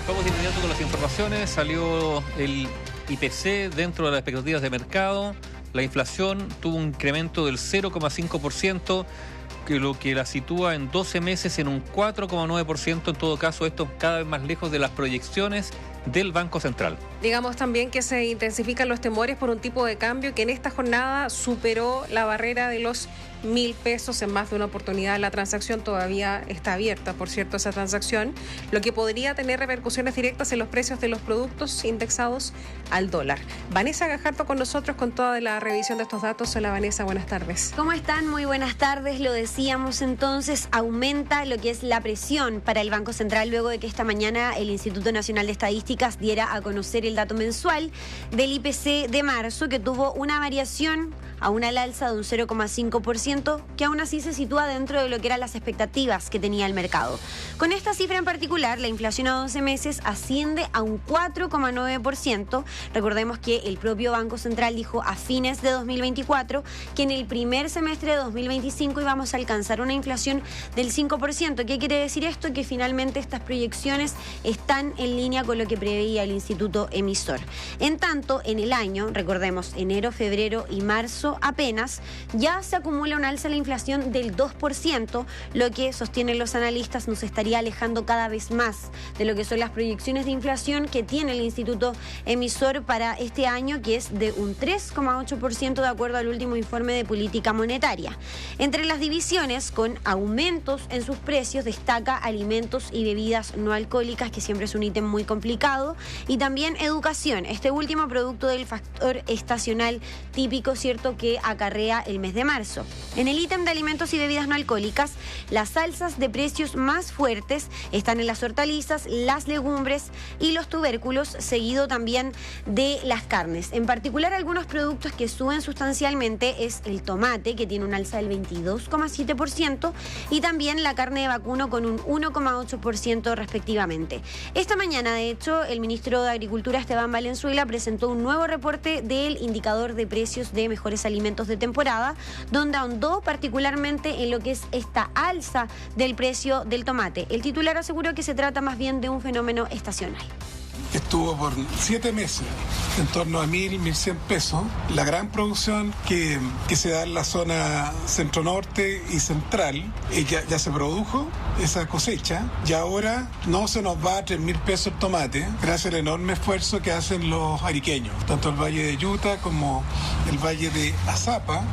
Vamos de inmediato con las informaciones. Salió el IPC dentro de las expectativas de mercado. La inflación tuvo un incremento del 0,5%, lo que la sitúa en 12 meses en un 4,9%. En todo caso, esto cada vez más lejos de las proyecciones del Banco Central. Digamos también que se intensifican los temores por un tipo de cambio que en esta jornada superó la barrera de los 1.000 pesos en más de una oportunidad. La transacción todavía está abierta, por cierto, esa transacción, lo que podría tener repercusiones directas en los precios de los productos indexados al dólar. Vanessa Gajardo con nosotros con toda la revisión de estos datos. Hola Vanessa, buenas tardes. ¿Cómo están? Muy buenas tardes. Lo decíamos entonces, aumenta lo que es la presión para el Banco Central luego de que esta mañana el Instituto Nacional de Estadísticas diera a conocer el dato mensual del IPC de marzo, que tuvo una variación a una alza de un 0,5%, que aún así se sitúa dentro de lo que eran las expectativas que tenía el mercado. Con esta cifra en particular, la inflación a 12 meses asciende a un 4,9%. Recordemos que el propio Banco Central dijo a fines de 2024 que en el primer semestre de 2025 íbamos a alcanzar una inflación del 5%. ¿Qué quiere decir esto? Que finalmente estas proyecciones están en línea con lo que preveía el Instituto Emisor. En tanto, en el año, recordemos, enero, febrero y marzo apenas, ya se acumula un alza en la inflación del 2%, lo que sostienen los analistas nos estaría alejando cada vez más de lo que son las proyecciones de inflación que tiene el Instituto Emisor para este año, que es de un 3,8% de acuerdo al último informe de política monetaria. Entre las divisiones con aumentos en sus precios destaca alimentos y bebidas no alcohólicas, que siempre es un ítem muy complicado, y también educación, este último producto del factor estacional típico, cierto, que acarrea el mes de marzo. En el ítem de alimentos y bebidas no alcohólicas, las alzas de precios más fuertes están en las hortalizas, las legumbres y los tubérculos, seguido también de las carnes. En particular, algunos productos que suben sustancialmente es el tomate, que tiene un alza del 22,7%, y también la carne de vacuno con un 1,8% respectivamente. Esta mañana, de hecho, el ministro de Agricultura, Esteban Valenzuela, presentó un nuevo reporte del indicador de precios de mejores alimentos de temporada, donde ahondó particularmente en lo que es esta alza del precio del tomate. El titular aseguró que se trata más bien de un fenómeno estacional. Estuvo por 7 meses en torno a 1.100 pesos. La gran producción que se da en la zona centro-norte y central, ya se produjo esa cosecha, y ahora no se nos va a 3.000 pesos el tomate, gracias al enorme esfuerzo que hacen los ariqueños, tanto el Valle de Yuta como el Valle de Azapa.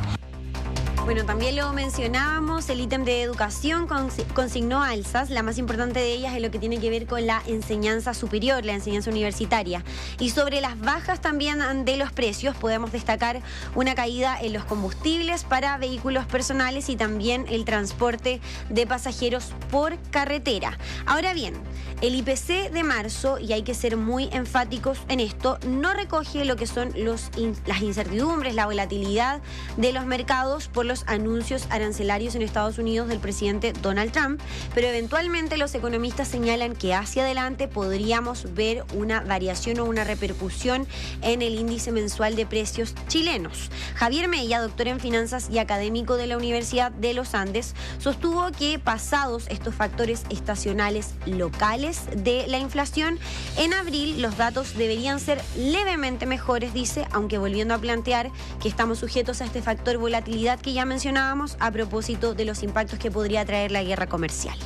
Bueno, también lo mencionábamos, el ítem de educación consignó alzas. La más importante de ellas es lo que tiene que ver con la enseñanza superior, la enseñanza universitaria. Y sobre las bajas también de los precios, podemos destacar una caída en los combustibles para vehículos personales y también el transporte de pasajeros por carretera. Ahora bien, el IPC de marzo, y hay que ser muy enfáticos en esto, no recoge lo que son las incertidumbres, la volatilidad de los mercados por los anuncios arancelarios en Estados Unidos del presidente Donald Trump, pero eventualmente los economistas señalan que hacia adelante podríamos ver una variación o una repercusión en el índice mensual de precios chilenos. Javier Mella, doctor en finanzas y académico de la Universidad de los Andes, sostuvo que pasados estos factores estacionales locales de la inflación, en abril los datos deberían ser levemente mejores, dice, aunque volviendo a plantear que estamos sujetos a este factor volatilidad que ya mencionábamos a propósito de los impactos que podría traer la guerra comercial.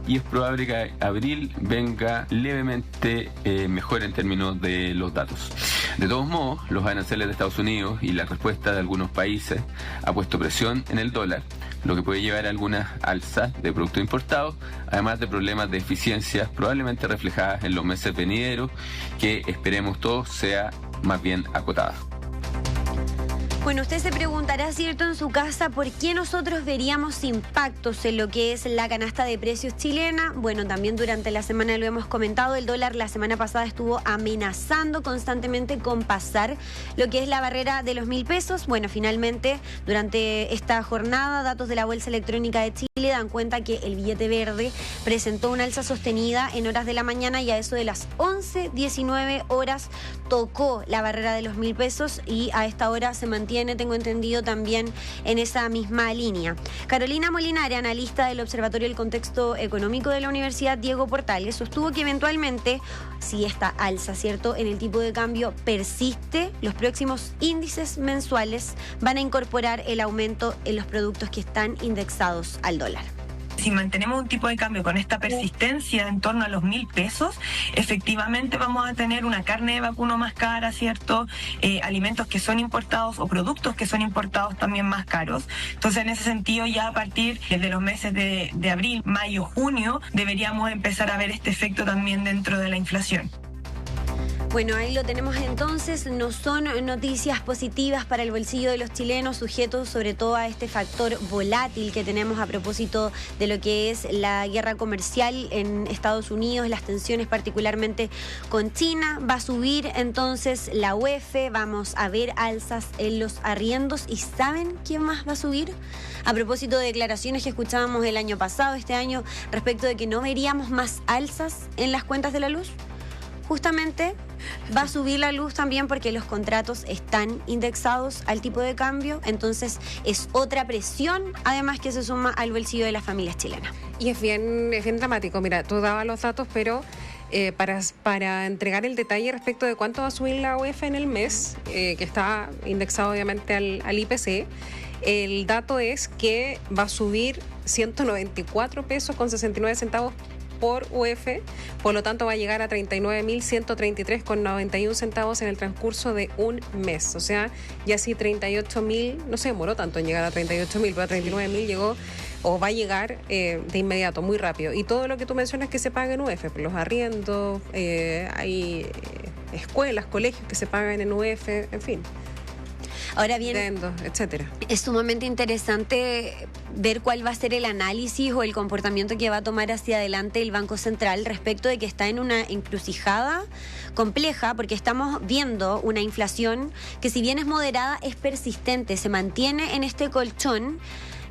Y es probable que abril venga levemente mejor en términos de los datos. De todos modos, los aranceles de Estados Unidos y la respuesta de algunos países ha puesto presión en el dólar, lo que puede llevar a algunas alzas de productos importados, además de problemas de eficiencia probablemente reflejadas en los meses venideros, que esperemos todos sea más bien acotada. Bueno, usted se preguntará, ¿cierto?, en su casa, ¿por qué nosotros veríamos impactos en lo que es la canasta de precios chilena? Bueno, también durante la semana lo hemos comentado, el dólar la semana pasada estuvo amenazando constantemente con pasar lo que es la barrera de los 1.000 pesos. Bueno, finalmente, durante esta jornada, datos de la Bolsa Electrónica de Chile dan cuenta que el billete verde presentó una alza sostenida en horas de la mañana y a eso de las 11:19 horas tocó la barrera de los 1.000 pesos y a esta hora se mantiene, tengo entendido, también en esa misma línea. Carolina Molinari, analista del Observatorio del Contexto Económico de la Universidad Diego Portales, sostuvo que eventualmente si esta alza, ¿cierto?, en el tipo de cambio persiste, los próximos índices mensuales van a incorporar el aumento en los productos que están indexados al dólar. Si mantenemos un tipo de cambio con esta persistencia en torno a los 1.000 pesos, efectivamente vamos a tener una carne de vacuno más cara, ¿cierto? Alimentos que son importados o productos que son importados también más caros. Entonces, en ese sentido, ya a partir de los meses de abril, mayo, junio, deberíamos empezar a ver este efecto también dentro de la inflación. Bueno, ahí lo tenemos entonces, no son noticias positivas para el bolsillo de los chilenos, sujetos sobre todo a este factor volátil que tenemos a propósito de lo que es la guerra comercial en Estados Unidos, las tensiones particularmente con China. Va a subir entonces la UEF, vamos a ver alzas en los arriendos. ¿Y saben quién más va a subir? A propósito de declaraciones que escuchábamos el año pasado, este año, respecto de que no veríamos más alzas en las cuentas de la luz. Justamente va a subir la luz también porque los contratos están indexados al tipo de cambio, entonces es otra presión, además que se suma al bolsillo de las familias chilenas. Y es bien dramático. Mira, tú dabas los datos, pero para entregar el detalle respecto de cuánto va a subir la UEF en el mes, que está indexado obviamente al IPC, el dato es que va a subir 194 pesos con 69 centavos por UF, por lo tanto va a llegar a 39.133,91 centavos en el transcurso de un mes. O sea, ya si 38.000, no se demoró tanto en llegar a 38.000, pero a 39.000 llegó o va a llegar de inmediato, muy rápido. Y todo lo que tú mencionas que se paga en UF, los arriendos, hay escuelas, colegios que se pagan en UF, en fin. Ahora bien, etcétera. Es sumamente interesante ver cuál va a ser el análisis o el comportamiento que va a tomar hacia adelante el Banco Central respecto de que está en una encrucijada compleja, porque estamos viendo una inflación que, si bien es moderada, es persistente, se mantiene en este colchón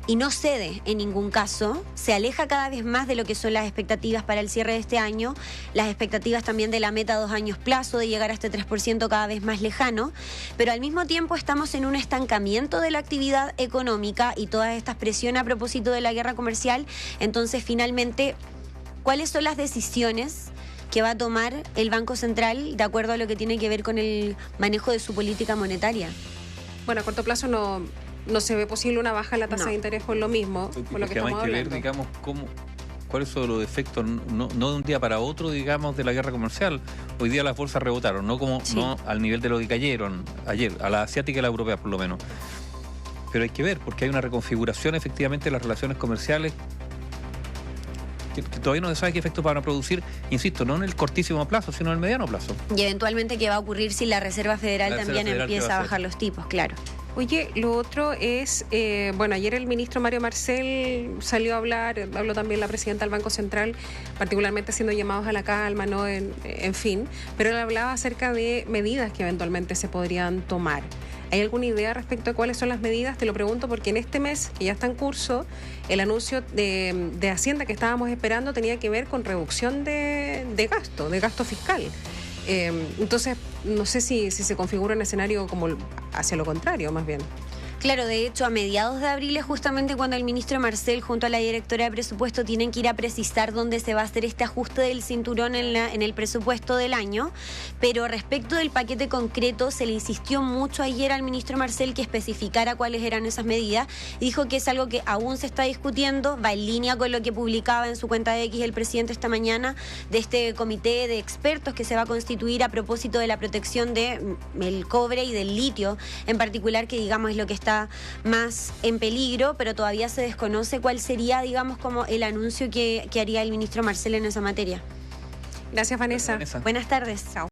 y no cede en ningún caso, se aleja cada vez más de lo que son las expectativas para el cierre de este año, las expectativas también de la meta a 2 años plazo de llegar a este 3% cada vez más lejano, pero al mismo tiempo estamos en un estancamiento de la actividad económica y todas estas presiones a propósito de la guerra comercial. Entonces, finalmente, ¿cuáles son las decisiones que va a tomar el Banco Central de acuerdo a lo que tiene que ver con el manejo de su política monetaria? Bueno, a corto plazo no se ve posible una baja en la tasa de interés por lo mismo, por lo que estamos hablando. Hay que ver, digamos, cuáles son los efectos, no de un día para otro, digamos, de la guerra comercial. Hoy día las bolsas rebotaron, no al nivel de lo que cayeron ayer, a la asiática y a la europea por lo menos. Pero hay que ver, porque hay una reconfiguración efectivamente de las relaciones comerciales que todavía no se sabe qué efectos van a producir, insisto, no en el cortísimo plazo, sino en el mediano plazo. Y eventualmente qué va a ocurrir si la Reserva Federal también empieza a bajar los tipos, claro. Oye, lo otro es, ayer el ministro Mario Marcel salió a hablar, habló también la presidenta del Banco Central, particularmente haciendo llamados a la calma, ¿no? En fin, pero él hablaba acerca de medidas que eventualmente se podrían tomar. ¿Hay alguna idea respecto a cuáles son las medidas? Te lo pregunto porque en este mes, que ya está en curso, el anuncio de Hacienda que estábamos esperando tenía que ver con reducción de gasto fiscal. Entonces, no sé si se configura un escenario como hacia lo contrario, más bien. Claro, de hecho, a mediados de abril es justamente cuando el ministro Marcel junto a la directora de presupuesto tienen que ir a precisar dónde se va a hacer este ajuste del cinturón en el presupuesto del año. Pero respecto del paquete concreto, se le insistió mucho ayer al ministro Marcel que especificara cuáles eran esas medidas. Dijo que es algo que aún se está discutiendo, va en línea con lo que publicaba en su cuenta de X el presidente esta mañana de este comité de expertos que se va a constituir a propósito de la protección del cobre y del litio, en particular, que digamos es lo que está más en peligro, pero todavía se desconoce cuál sería, digamos, como el anuncio que haría el ministro Marcel en esa materia. Gracias, Vanessa. Buenas tardes. Chao.